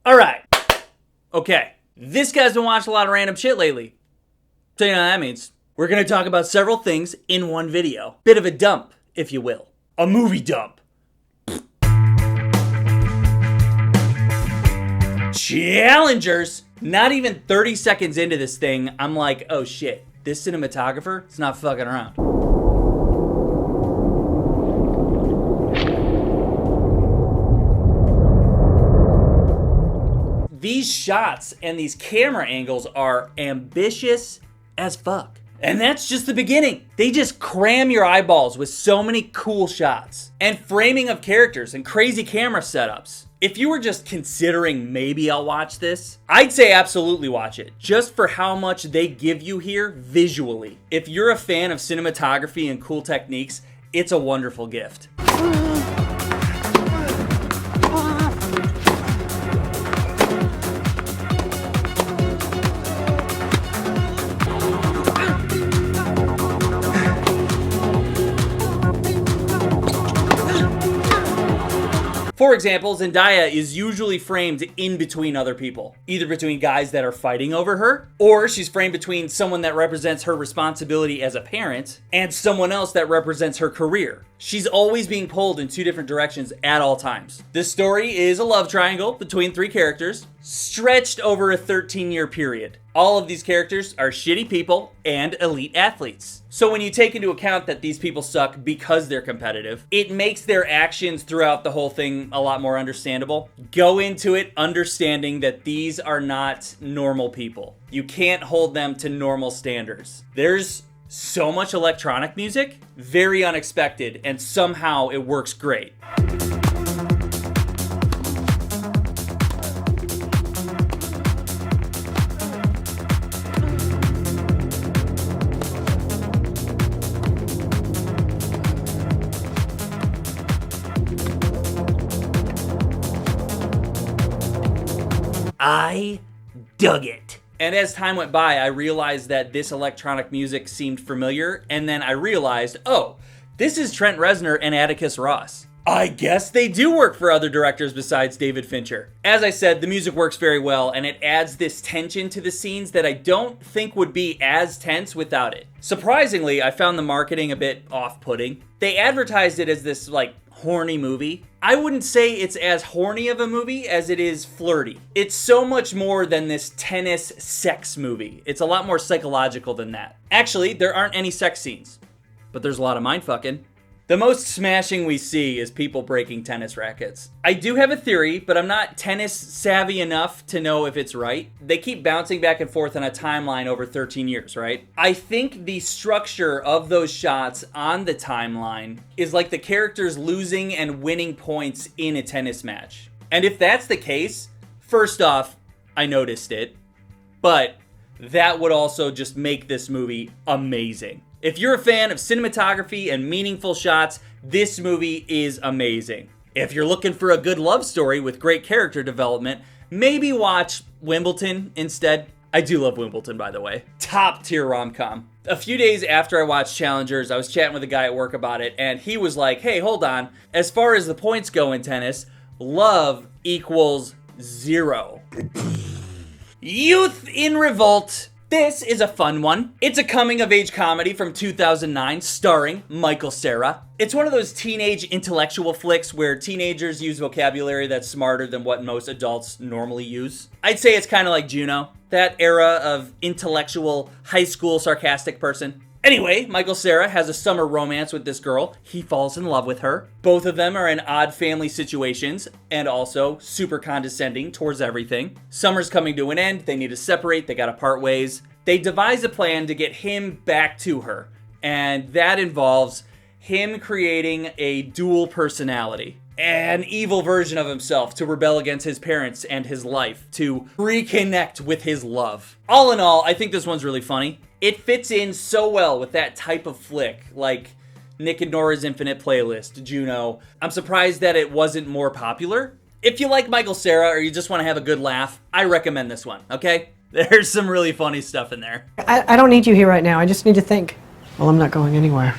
Alright. Okay. This guy's been watching a lot of random shit lately. So you know what that means. We're going to talk about several things in one video. Bit of a dump, if you will. A movie dump. Challengers! Not even 30 seconds into this thing, I'm like, oh shit, this cinematographer is not fucking around. These shots and these camera angles are ambitious as fuck. And that's just the beginning. They just cram your eyeballs with so many cool shots and framing of characters and crazy camera setups. If you were just considering maybe I'll watch this, I'd say absolutely watch it, just for how much they give you here visually. If you're a fan of cinematography and cool techniques, it's a wonderful gift. For example, Zendaya is usually framed in between other people, either between guys that are fighting over her, or she's framed between someone that represents her responsibility as a parent and someone else that represents her career. She's always being pulled in two different directions at all times. This story is a love triangle between three characters, stretched over a 13-year period. All of these characters are shitty people and elite athletes. So when you take into account that these people suck because they're competitive, it makes their actions throughout the whole thing a lot more understandable. Go into it understanding that these are not normal people. You can't hold them to normal standards. There's so much electronic music, very unexpected, and somehow it works great. I dug it. And as time went by, I realized that this electronic music seemed familiar, and then I realized, oh, this is Trent Reznor and Atticus Ross. I guess they do work for other directors besides David Fincher. As I said, the music works very well, and it adds this tension to the scenes that I don't think would be as tense without it. Surprisingly, I found the marketing a bit off-putting. They advertised it as this, horny movie. I wouldn't say it's as horny of a movie as it is flirty. It's so much more than this tennis sex movie. It's a lot more psychological than that. Actually, there aren't any sex scenes, but there's a lot of mindfucking. The most smashing we see is people breaking tennis rackets. I do have a theory, but I'm not tennis savvy enough to know if it's right. They keep bouncing back and forth on a timeline over 13 years, right? I think the structure of those shots on the timeline is like the characters losing and winning points in a tennis match. And if that's the case, first off, I noticed it, but that would also just make this movie amazing. If you're a fan of cinematography and meaningful shots, this movie is amazing. If you're looking for a good love story with great character development, maybe watch Wimbledon instead. I do love Wimbledon, by the way. Top tier rom-com. A few days after I watched Challengers, I was chatting with a guy at work about it, and he was like, hey, hold on. As far as the points go in tennis, love equals 0. Youth in Revolt. This is a fun one. It's a coming-of-age comedy from 2009 starring Michael Cera. It's one of those teenage intellectual flicks where teenagers use vocabulary that's smarter than what most adults normally use. I'd say it's kind of like Juno, that era of intellectual, high school sarcastic person. Anyway, Michael Cera has a summer romance with this girl. He falls in love with her. Both of them are in odd family situations and also super condescending towards everything. Summer's coming to an end. They need to separate. They gotta part ways. They devise a plan to get him back to her, and that involves him creating a dual personality, an evil version of himself to rebel against his parents and his life, to reconnect with his love. All in all, I think this one's really funny. It fits in so well with that type of flick, like Nick and Nora's Infinite Playlist, Juno. I'm surprised that it wasn't more popular. If you like Michael Cera or you just want to have a good laugh, I recommend this one, okay? There's some really funny stuff in there. I don't need you here right now. I just need to think. Well, I'm not going anywhere.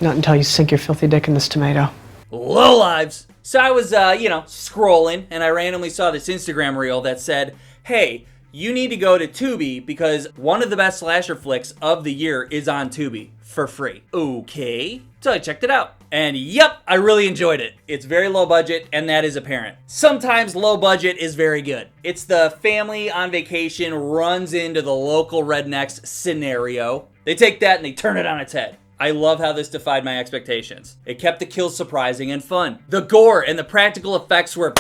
Not until you sink your filthy dick in this tomato. LOWLIFES. So I was, scrolling, and I randomly saw this Instagram reel that said, hey, you need to go to Tubi because one of the best slasher flicks of the year is on Tubi for free. Okay. So I checked it out. And yep, I really enjoyed it. It's very low budget, and that is apparent. Sometimes low budget is very good. It's the family on vacation runs into the local rednecks scenario. They take that and they turn it on its head. I love how this defied my expectations. It kept the kills surprising and fun. The gore and the practical effects were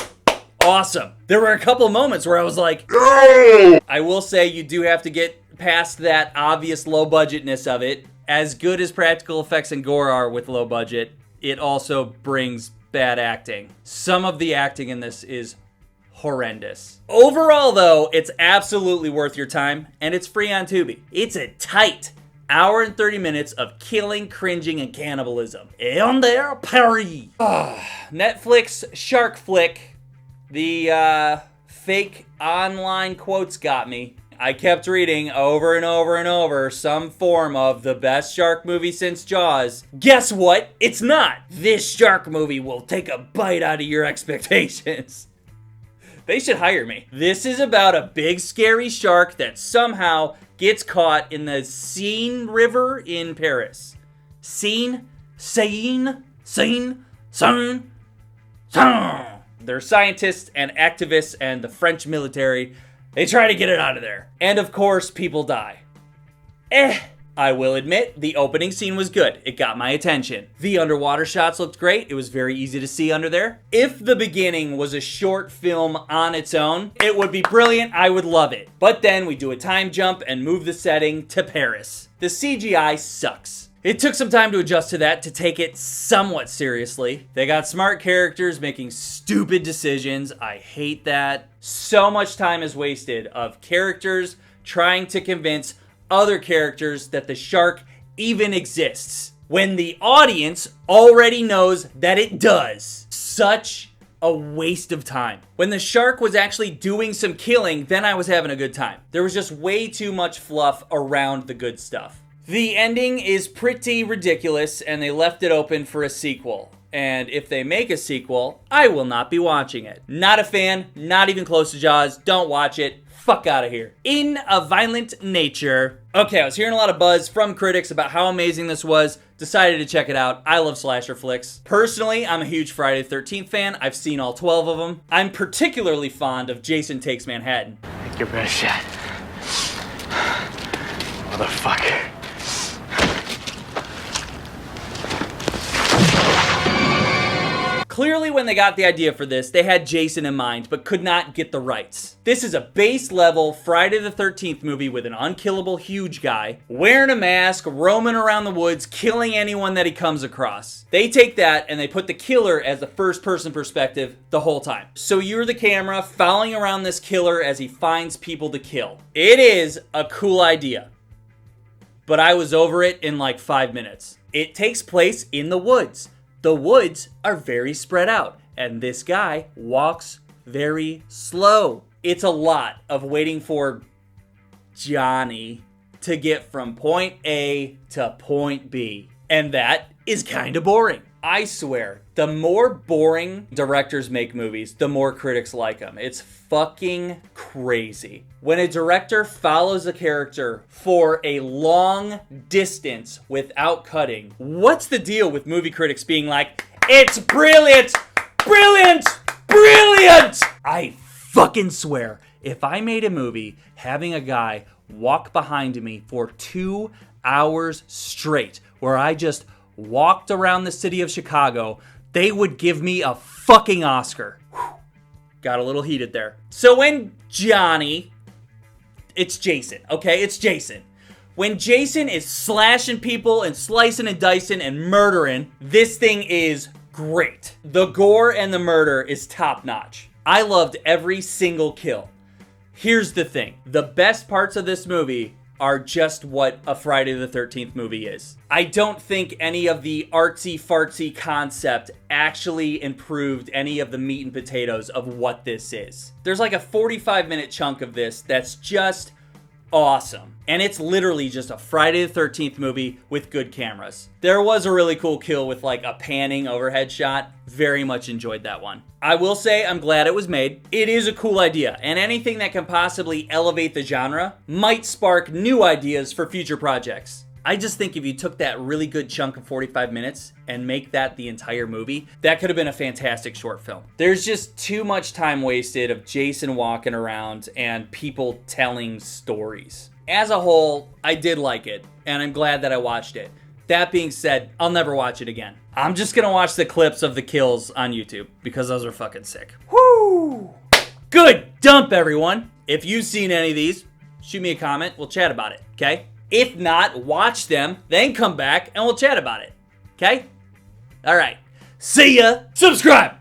awesome. There were a couple moments where I was like, no! I will say you do have to get past that obvious low budgetness of it. As good as practical effects and gore are with low budget, it also brings bad acting. Some of the acting in this is horrendous. Overall, though, it's absolutely worth your time, and it's free on Tubi. It's a tight hour and 30 minutes of killing, cringing, and cannibalism. On there, Paris. Netflix shark flick. The fake online quotes got me. I kept reading over and over and over some form of the best shark movie since Jaws. Guess what? It's not. This shark movie will take a bite out of your expectations. They should hire me. This is about a big scary shark that somehow gets caught in the Seine River in Paris. Seine. They're scientists and activists and the French military. They try to get it out of there. And of course, people die. I will admit, the opening scene was good. It got my attention. The underwater shots looked great. It was very easy to see under there. If the beginning was a short film on its own, it would be brilliant. I would love it. But then we do a time jump and move the setting to Paris. The CGI sucks. It took some time to adjust to that, to take it somewhat seriously. They got smart characters making stupid decisions. I hate that. So much time is wasted of characters trying to convince other characters that the shark even exists, when the audience already knows that it does. Such a waste of time. When the shark was actually doing some killing, then I was having a good time. There was just way too much fluff around the good stuff. The ending is pretty ridiculous, and they left it open for a sequel. And if they make a sequel, I will not be watching it. Not a fan, not even close to Jaws. Don't watch it. Fuck out of here. In a violent nature. Okay, I was hearing a lot of buzz from critics about how amazing this was. Decided to check it out. I love slasher flicks. Personally, I'm a huge Friday the 13th fan. I've seen all 12 of them. I'm particularly fond of Jason Takes Manhattan. Take your best shot. Motherfucker. Clearly, when they got the idea for this, they had Jason in mind, but could not get the rights. This is a base level Friday the 13th movie with an unkillable huge guy, wearing a mask, roaming around the woods, killing anyone that he comes across. They take that and they put the killer as the first person perspective the whole time. So you're the camera following around this killer as he finds people to kill. It is a cool idea, but I was over it in like 5 minutes. It takes place in the woods. The woods are very spread out, and this guy walks very slow. It's a lot of waiting for Johnny to get from point A to point B, and that is kind of boring. I swear, the more boring directors make movies, the more critics like them. It's fucking crazy. When a director follows a character for a long distance without cutting, what's the deal with movie critics being like, it's brilliant, brilliant, brilliant? I fucking swear, if I made a movie having a guy walk behind me for 2 hours straight, where I just walked around the city of Chicago, they would give me a fucking Oscar. Whew. Got a little heated there. So when Johnny, it's Jason, okay? It's Jason. When Jason is slashing people and slicing and dicing and murdering, this thing is great. The gore and the murder is top notch. I loved every single kill. Here's the thing. The best parts of this movie are just what a Friday the 13th movie is. I don't think any of the artsy-fartsy concept actually improved any of the meat and potatoes of what this is. There's like a 45-minute chunk of this that's just awesome. And it's literally just a Friday the 13th movie with good cameras. There was a really cool kill with like a panning overhead shot. Very much enjoyed that one. I will say I'm glad it was made. It is a cool idea, and anything that can possibly elevate the genre might spark new ideas for future projects. I just think if you took that really good chunk of 45 minutes and make that the entire movie, that could have been a fantastic short film. There's just too much time wasted of Jason walking around and people telling stories. As a whole, I did like it, and I'm glad that I watched it. That being said, I'll never watch it again. I'm just gonna watch the clips of the kills on YouTube because those are fucking sick. Woo! Good dump, everyone. If you've seen any of these, shoot me a comment. We'll chat about it, okay? If not, watch them, then come back and we'll chat about it. Okay? All right. See ya. Subscribe.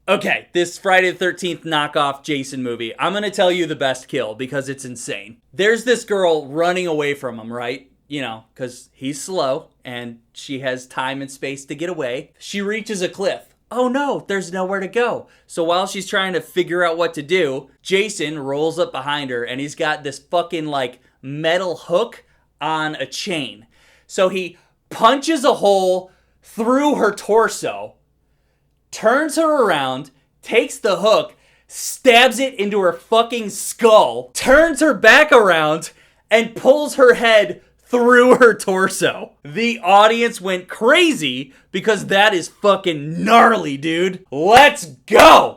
Okay, this Friday the 13th knockoff Jason movie. I'm going to tell you the best kill because it's insane. There's this girl running away from him, right? You know, because he's slow and she has time and space to get away. She reaches a cliff. Oh no, there's nowhere to go. So while she's trying to figure out what to do, Jason rolls up behind her and he's got this fucking like metal hook on a chain. So he punches a hole through her torso, turns her around, takes the hook, stabs it into her fucking skull, turns her back around, and pulls her head through her torso. The audience went crazy because that is fucking gnarly, dude. Let's go!